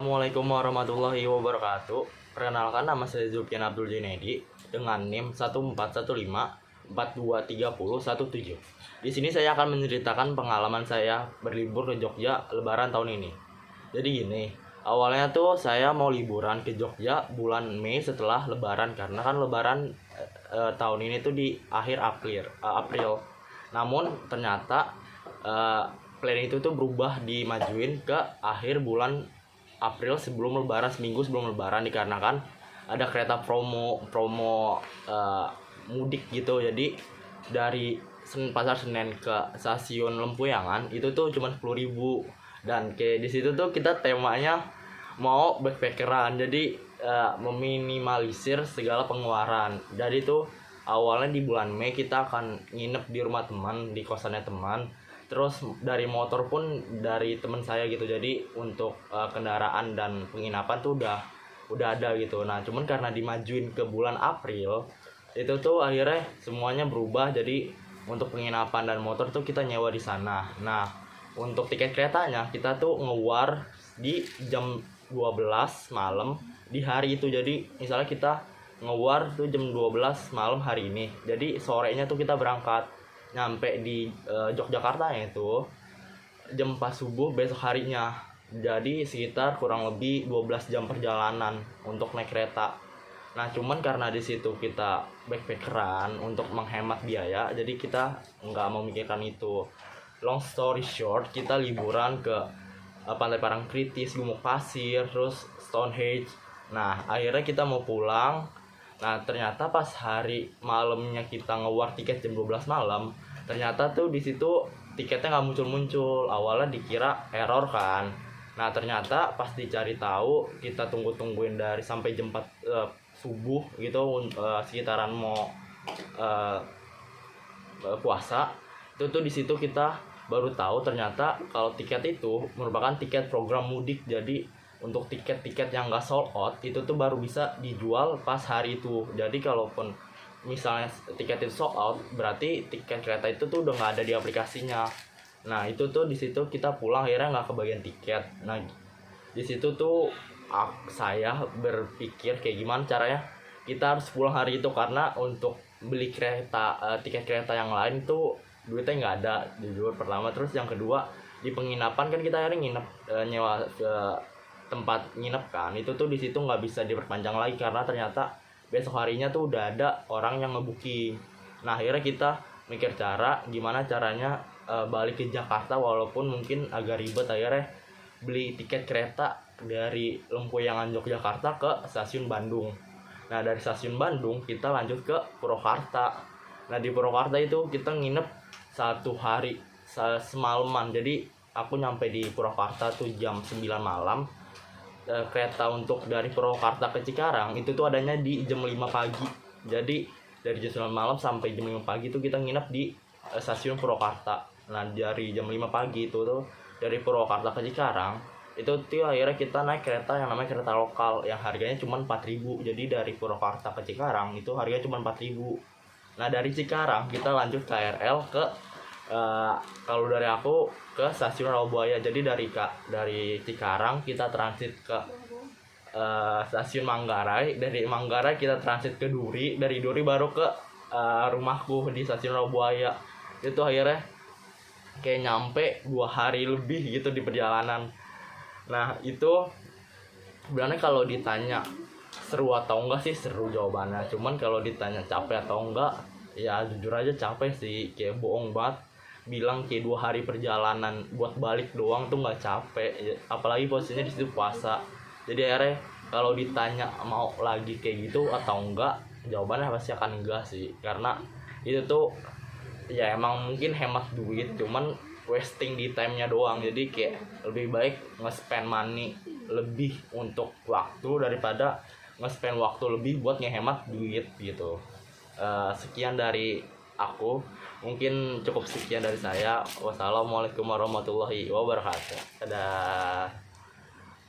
Assalamualaikum warahmatullahi wabarakatuh. Perkenalkan, nama saya Zulfian Abdul Junaidi dengan NIM 1415423017. Di sini saya akan menceritakan pengalaman saya berlibur ke Jogja Lebaran tahun ini. Jadi gini, awalnya tuh saya mau liburan ke Jogja bulan Mei setelah Lebaran, karena kan Lebaran tahun ini tuh di akhir April. Namun ternyata plan itu tuh berubah, dimajuin ke akhir bulan April sebelum Lebaran, seminggu sebelum Lebaran, dikarenakan ada kereta promo mudik gitu. Jadi dari Pasar Senen ke stasiun Lempuyangan itu tuh cuma 10.000, dan kayak di situ tuh kita temanya mau backpackeran, jadi meminimalisir segala pengeluaran. Jadi tuh awalnya di bulan Mei kita akan nginep di rumah teman, di kosannya teman. Terus dari motor pun dari teman saya gitu. Jadi untuk kendaraan dan penginapan tuh udah ada gitu. Nah, cuman karena dimajuin ke bulan April, itu tuh akhirnya semuanya berubah. Jadi untuk penginapan dan motor tuh kita nyewa di sana. Nah, untuk tiket keretanya kita tuh ngewar di jam 12 malam di hari itu. Jadi misalnya kita ngewar tuh jam 12 malam hari ini. Jadi sorenya tuh kita berangkat, nyampe di Yogyakarta itu jam 4 subuh besok harinya. Jadi sekitar kurang lebih 12 jam perjalanan untuk naik kereta. Nah, cuman karena di situ kita backpackeran untuk menghemat biaya, jadi kita nggak memikirkan itu. Long story short, kita liburan ke Pantai Parangtritis, Gumuk Pasir, terus Stonehenge. Nah, akhirnya kita mau pulang. Nah, ternyata pas hari malamnya kita ngewar tiket jam 12 malam, ternyata tuh di situ tiketnya nggak muncul-muncul. Awalnya dikira error kan. Nah, ternyata pas dicari tahu, kita tungguin dari sampai jam 4 subuh gitu, sekitaran mau puasa. Itu tuh di situ kita baru tahu ternyata kalau tiket itu merupakan tiket program mudik. Jadi untuk tiket-tiket yang nggak sold out itu tuh baru bisa dijual pas hari itu. Jadi kalaupun misalnya tiket itu sold out, berarti tiket kereta itu tuh udah nggak ada di aplikasinya. Nah, itu tuh di situ kita pulang akhirnya nggak kebagian tiket. Nah, di situ tuh saya berpikir kayak gimana caranya kita harus pulang hari itu, karena untuk beli tiket kereta yang lain tuh duitnya nggak ada, jujur, pertama. Terus yang kedua, di penginapan kan kita akhirnya nginep, nyewa ke tempat nginep kan, itu tuh di situ nggak bisa diperpanjang lagi karena ternyata besok harinya tuh udah ada orang yang ngebooking. Nah, akhirnya kita mikir cara gimana caranya balik ke Jakarta, walaupun mungkin agak ribet. Akhirnya beli tiket kereta dari Lempuyangan Yogyakarta ke stasiun Bandung. Nah, dari stasiun Bandung kita lanjut ke Purwakarta. Nah, di Purwakarta itu kita nginep 1 hari semalaman. Jadi aku nyampe di Purwakarta tuh jam 9 malam. Kereta untuk dari Purwakarta ke Cikarang itu tuh adanya di jam 5 pagi. Jadi dari jam 9 malam sampai jam 5 pagi itu kita nginep di stasiun Purwakarta. Nah, dari jam 5 pagi itu tuh dari Purwakarta ke Cikarang itu tuh akhirnya kita naik kereta yang namanya kereta lokal yang harganya cuma 4.000. Jadi dari Purwakarta ke Cikarang itu harganya cuma 4.000. Nah, dari Cikarang kita lanjut KRL ke kalau dari aku ke stasiun Rawabuaya. Jadi dari Cikarang kita transit ke stasiun Manggarai. Dari Manggarai kita transit ke Duri. Dari Duri baru ke rumahku di stasiun Rawabuaya. Itu akhirnya kayak nyampe 2 hari lebih gitu di perjalanan. Nah, itu sebenarnya kalau ditanya seru atau enggak sih, seru jawabannya. Cuman kalau ditanya capek atau enggak, ya jujur aja capek sih. Kayak bohong banget bilang kayak 2 hari perjalanan buat balik doang tuh nggak capek. Apalagi posisinya di situ puasa. Jadi akhirnya kalau ditanya mau lagi kayak gitu atau enggak, jawabannya pasti akan enggak sih. Karena itu tuh ya emang mungkin hemat duit, cuman wasting di time-nya doang. Jadi kayak lebih baik nge-spend money lebih untuk waktu daripada nge-spend waktu lebih buat ngehemat duit gitu. Sekian dari aku, mungkin cukup sekian dari saya. Wassalamualaikum warahmatullahi wabarakatuh. Dadah.